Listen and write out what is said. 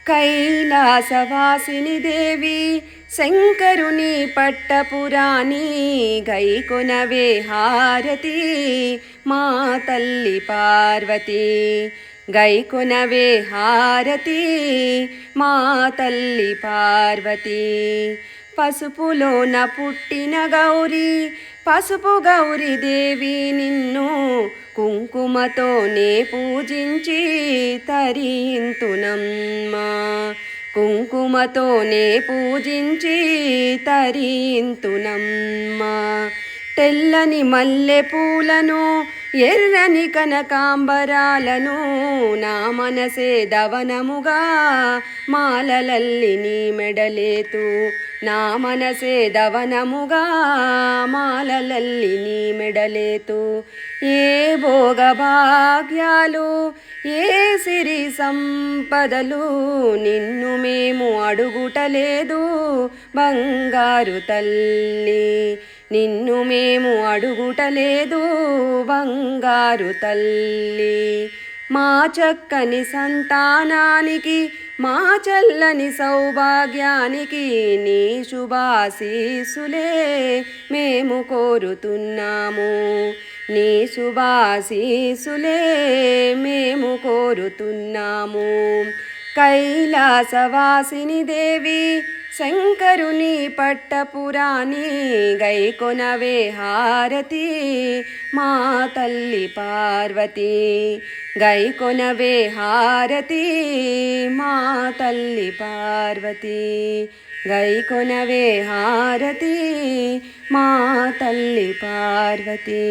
కైలాసవాసిని దేవి శంకరుని పట్టపురాణి గైకొనవే హారతి మా తల్లి పార్వతి గైకొనవే హారతి మా తల్లి పార్వతి పసుపులోన పుట్టిన గౌరీ పసుపు గౌరీ దేవి నిన్ను కుంకుమతోనే పూజించి తరింతునమ్మా కుంకుమతోనే పూజించి తరింతునమ్మా తెల్లని మల్లె పూలను ఎర్రని కనకాంబరాలను నా మనసే దవనముగా మాలలల్లి నీ మెడలేతు నా మనసే దవనముగా మాలలల్లి నీ మెడలేతు ఏ భోగభాగ్యాలు ఏ సిరి సంపదలు నిన్ను మేము అడుగుటలేదు బంగారు తల్లి నిన్ను మేము అడుగుటలేదు బంగారు తల్లి మా చక్కని సంతానానికి మా చల్లని సౌభాగ్యానికి నీ శుభాశీసులే మేము కోరుతున్నాము నీ శుభాశీసులే మేము కోరుతున్నాము కైలాసవాసిని దేవి శంకరుని పట్టపురాణి గైకొనవే హారతి మా తల్లి పార్వతి గైకొనవే హారతి మా తల్లి పార్వతి గైకొనవే హారతి మా తల్లి పార్వతి.